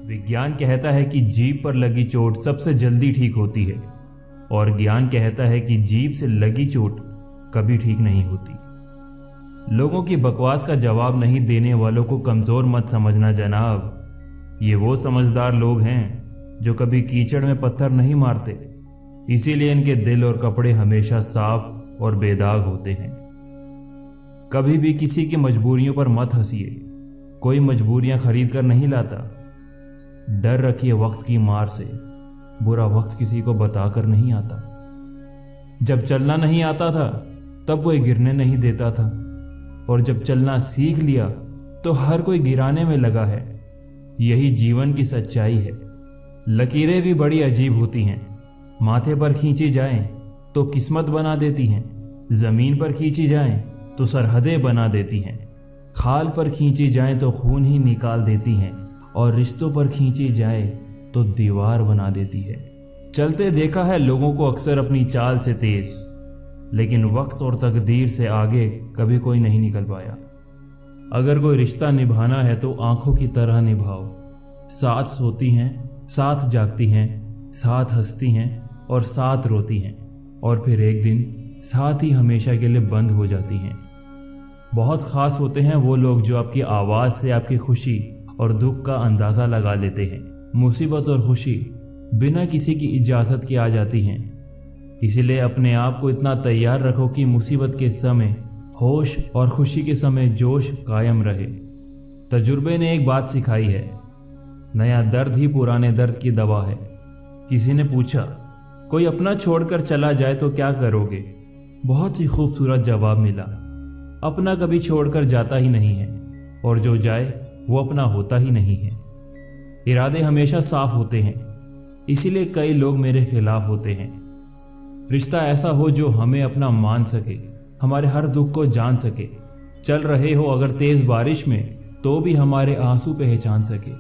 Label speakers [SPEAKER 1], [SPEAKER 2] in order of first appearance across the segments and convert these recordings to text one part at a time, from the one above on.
[SPEAKER 1] विज्ञान कहता है कि जीभ पर लगी चोट सबसे जल्दी ठीक होती है और ज्ञान कहता है कि जीभ से लगी चोट कभी ठीक नहीं होती। लोगों की बकवास का जवाब नहीं देने वालों को कमज़ोर मत समझना जनाब। ये वो समझदार लोग हैं जो कभी कीचड़ में पत्थर नहीं मारते, इसीलिए इनके दिल और कपड़े हमेशा साफ और बेदाग होते हैं। कभी भी किसी की मजबूरियों पर मत हंसिए, कोई मजबूरियां खरीद कर नहीं लाता। डर रखिए वक्त की मार से, बुरा वक्त किसी को बताकर नहीं आता। जब चलना नहीं आता था तब कोई गिरने नहीं देता था, और जब चलना सीख लिया तो हर कोई गिराने में लगा है। यही जीवन की सच्चाई है। लकीरें भी बड़ी अजीब होती हैं, माथे पर खींची जाएं तो किस्मत बना देती हैं, जमीन पर खींची जाएं तो सरहदें बना देती हैं, खाल पर खींची जाएं तो खून ही निकाल देती हैं, और रिश्तों पर खींची जाए तो दीवार बना देती है। चलते देखा है लोगों को अक्सर अपनी चाल से तेज, लेकिन वक्त और तकदीर से आगे कभी कोई नहीं निकल पाया। अगर कोई रिश्ता निभाना है तो आंखों की तरह निभाओ। साथ सोती हैं, साथ जागती हैं, साथ हंसती हैं और साथ रोती हैं, और फिर एक दिन साथ ही हमेशा के लिए बंद हो जाती हैं। बहुत खास होते हैं वो लोग जो आपकी आवाज़ से आपकी खुशी और दुख का अंदाज़ा लगा लेते हैं। मुसीबत और खुशी बिना किसी की इजाज़त के आ जाती हैं, इसीलिए अपने आप को इतना तैयार रखो कि मुसीबत के समय होश और खुशी के समय जोश कायम रहे। तजुर्बे ने एक बात सिखाई है, नया दर्द ही पुराने दर्द की दवा है। किसी ने पूछा, कोई अपना छोड़कर चला जाए तो क्या करोगे? बहुत ही खूबसूरत जवाब मिला, अपना कभी छोड़कर जाता ही नहीं है, और जो जाए वो अपना होता ही नहीं है। इरादे हमेशा साफ होते हैं, इसीलिए कई लोग मेरे खिलाफ होते हैं। रिश्ता ऐसा हो जो हमें अपना मान सके, हमारे हर दुख को जान सके। चल रहे हो अगर तेज बारिश में तो भी हमारे आंसू पहचान सके।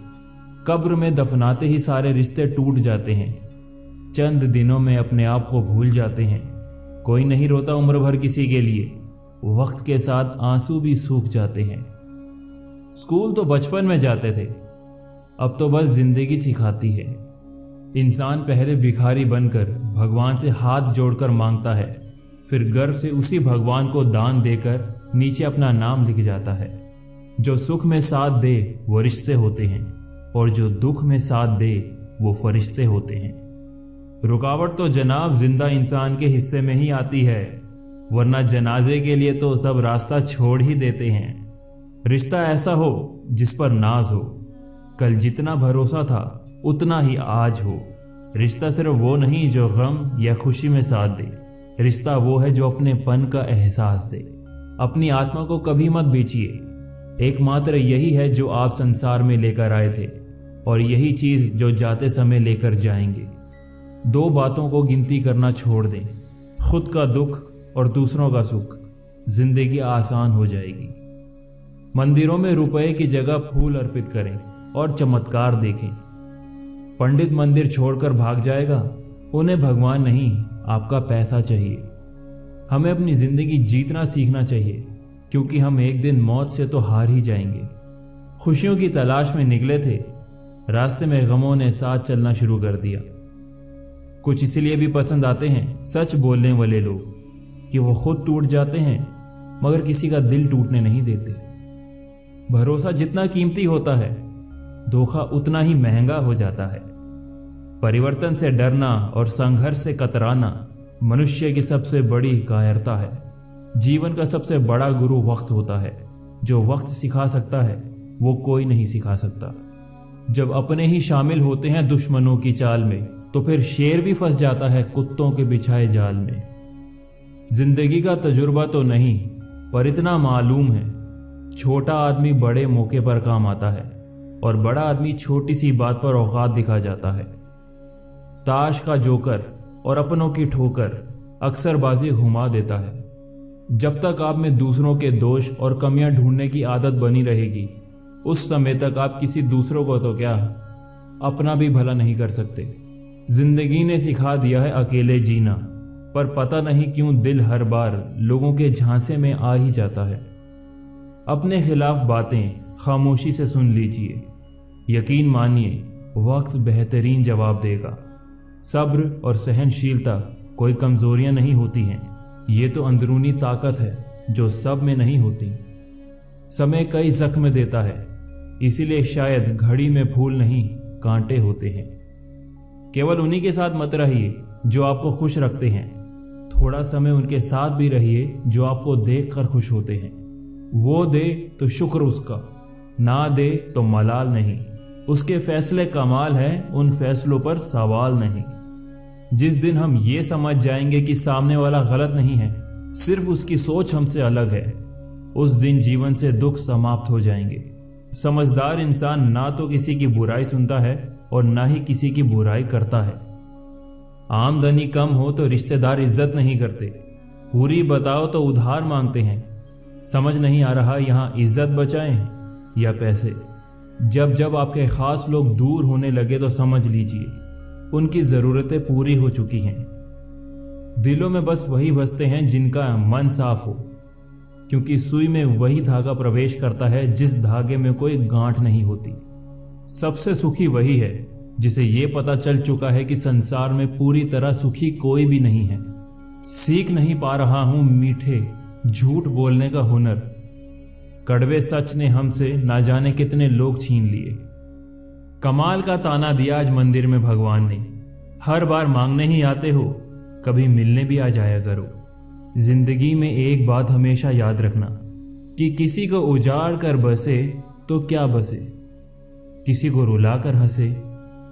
[SPEAKER 1] कब्र में दफनाते ही सारे रिश्ते टूट जाते हैं, चंद दिनों में अपने आप को भूल जाते हैं। कोई नहीं रोता उम्र भर किसी के लिए, वक्त के साथ आंसू भी सूख जाते हैं। स्कूल तो बचपन में जाते थे, अब तो बस जिंदगी सिखाती है। इंसान पहले भिखारी बनकर भगवान से हाथ जोड़कर मांगता है, फिर गर्व से उसी भगवान को दान देकर नीचे अपना नाम लिख जाता है। जो सुख में साथ दे वो रिश्ते होते हैं, और जो दुख में साथ दे वो फरिश्ते होते हैं। रुकावट तो जनाब जिंदा इंसान के हिस्से में ही आती है, वरना जनाजे के लिए तो सब रास्ता छोड़ ही देते हैं। रिश्ता ऐसा हो जिस पर नाज हो, कल जितना भरोसा था उतना ही आज हो। रिश्ता सिर्फ वो नहीं जो गम या खुशी में साथ दे, रिश्ता वो है जो अपनेपन का एहसास दे। अपनी आत्मा को कभी मत बेचिए, एकमात्र यही है जो आप संसार में लेकर आए थे, और यही चीज जो जाते समय लेकर जाएंगे। दो बातों को गिनती करना छोड़ दें, खुद का दुख और दूसरों का सुख, जिंदगी आसान हो जाएगी। मंदिरों में रुपए की जगह फूल अर्पित करें और चमत्कार देखें। पंडित मंदिर छोड़कर भाग जाएगा, उन्हें भगवान नहीं आपका पैसा चाहिए। हमें अपनी जिंदगी जीतना सीखना चाहिए, क्योंकि हम एक दिन मौत से तो हार ही जाएंगे। खुशियों की तलाश में निकले थे, रास्ते में गमों ने साथ चलना शुरू कर दिया। कुछ इसलिए भी पसंद आते हैं सच बोलने वाले लोग कि वो खुद टूट जाते हैं मगर किसी का दिल टूटने नहीं देते। भरोसा जितना कीमती होता है, धोखा उतना ही महंगा हो जाता है। परिवर्तन से डरना और संघर्ष से कतराना मनुष्य की सबसे बड़ी कायरता है। जीवन का सबसे बड़ा गुरु वक्त होता है। जो वक्त सिखा सकता है वो कोई नहीं सिखा सकता। जब अपने ही शामिल होते हैं दुश्मनों की चाल में, तो फिर शेर भी फंस जाता है कुत्तों के बिछाए जाल में। जिंदगी का तजुर्बा तो नहीं, पर इतना मालूम है, छोटा आदमी बड़े मौके पर काम आता है, और बड़ा आदमी छोटी सी बात पर औकात दिखा जाता है। ताश का जोकर और अपनों की ठोकर अक्सर बाजी घुमा देता है। जब तक आप में दूसरों के दोष और कमियां ढूंढने की आदत बनी रहेगी, उस समय तक आप किसी दूसरों को तो क्या, अपना भी भला नहीं कर सकते। जिंदगी ने सिखा दिया है अकेले जीना, पर पता नहीं क्यों दिल हर बार लोगों के झांसे में आ ही जाता है। अपने खिलाफ बातें खामोशी से सुन लीजिए, यकीन मानिए वक्त बेहतरीन जवाब देगा। सब्र और सहनशीलता कोई कमजोरियां नहीं होती हैं, ये तो अंदरूनी ताकत है जो सब में नहीं होती। समय कई जख्म देता है, इसीलिए शायद घड़ी में फूल नहीं कांटे होते हैं। केवल उन्हीं के साथ मत रहिए जो आपको खुश रखते हैं, थोड़ा समय उनके साथ भी रहिए जो आपको देखकर खुश होते हैं। वो दे तो शुक्र उसका, ना दे तो मलाल नहीं। उसके फैसले कमाल हैं, उन फैसलों पर सवाल नहीं। जिस दिन हम ये समझ जाएंगे कि सामने वाला गलत नहीं है, सिर्फ उसकी सोच हमसे अलग है, उस दिन जीवन से दुख समाप्त हो जाएंगे। समझदार इंसान ना तो किसी की बुराई सुनता है और ना ही किसी की बुराई करता है। आमदनी कम हो तो रिश्तेदार इज्जत नहीं करते, पूरी बताओ तो उधार मांगते हैं। समझ नहीं आ रहा यहाँ इज्जत बचाएं या पैसे। जब जब आपके खास लोग दूर होने लगे तो समझ लीजिए उनकी ज़रूरतें पूरी हो चुकी हैं। दिलों में बस वही बसते हैं जिनका मन साफ हो, क्योंकि सुई में वही धागा प्रवेश करता है जिस धागे में कोई गांठ नहीं होती। सबसे सुखी वही है जिसे ये पता चल चुका है कि संसार में पूरी तरह सुखी कोई भी नहीं है। सीख नहीं पा रहा हूं मीठे झूठ बोलने का हुनर, कड़वे सच ने हमसे ना जाने कितने लोग छीन लिए। कमाल का ताना दिया आज मंदिर में भगवान ने, हर बार मांगने ही आते हो, कभी मिलने भी आ जाया करो। जिंदगी में एक बात हमेशा याद रखना कि किसी को उजाड़ कर बसे तो क्या बसे, किसी को रुला कर हंसे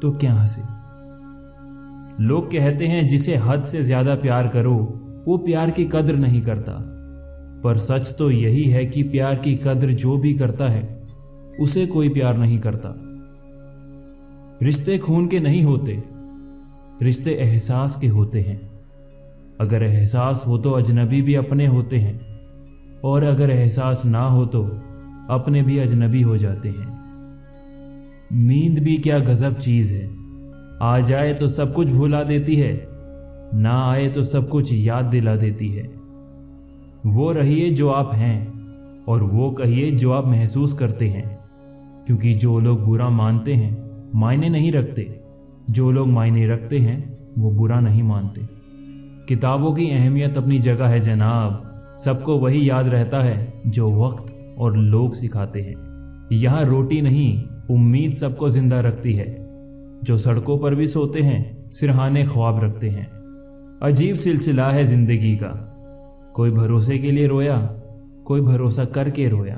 [SPEAKER 1] तो क्या हंसे। लोग कहते हैं जिसे हद से ज्यादा प्यार करो वो प्यार की कद्र नहीं करता, पर सच तो यही है कि प्यार की कद्र जो भी करता है उसे कोई प्यार नहीं करता। रिश्ते खून के नहीं होते, रिश्ते एहसास के होते हैं। अगर एहसास हो तो अजनबी भी अपने होते हैं, और अगर एहसास ना हो तो अपने भी अजनबी हो जाते हैं। नींद भी क्या गजब चीज है, आ जाए तो सब कुछ भुला देती है, ना आए तो सब कुछ याद दिला देती है। वो रहिए जो आप हैं और वो कहिए जो आप महसूस करते हैं, क्योंकि जो लोग बुरा मानते हैं मायने नहीं रखते, जो लोग मायने रखते हैं वो बुरा नहीं मानते। किताबों की अहमियत अपनी जगह है जनाब, सबको वही याद रहता है जो वक्त और लोग सिखाते हैं। यहाँ रोटी नहीं उम्मीद सबको जिंदा रखती है, जो सड़कों पर भी सोते हैं सिरहाने ख्वाब रखते हैं। अजीब सिलसिला है जिंदगी का, कोई भरोसे के लिए रोया, कोई भरोसा करके रोया।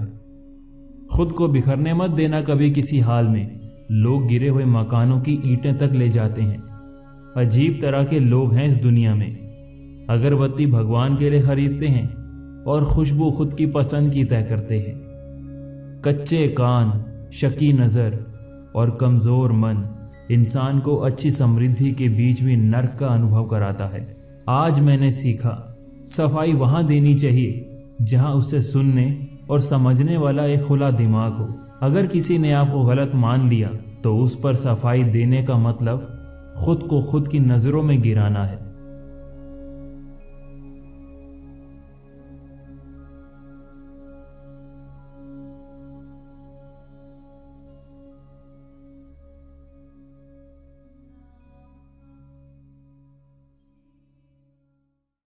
[SPEAKER 1] खुद को बिखरने मत देना कभी किसी हाल में, लोग गिरे हुए मकानों की ईंटें तक ले जाते हैं। अजीब तरह के लोग हैं इस दुनिया में, अगरबत्ती भगवान के लिए खरीदते हैं और खुशबू खुद की पसंद की तय करते हैं। कच्चे कान, शकी नज़र और कमज़ोर मन इंसान को अच्छी समृद्धि के बीच भी नर्क का अनुभव कराता है। आज मैंने सीखा सफाई वहाँ देनी चाहिए जहाँ उसे सुनने और समझने वाला एक खुला दिमाग हो। अगर किसी ने आपको गलत मान लिया तो उस पर सफाई देने का मतलब खुद को खुद की नज़रों में गिराना है।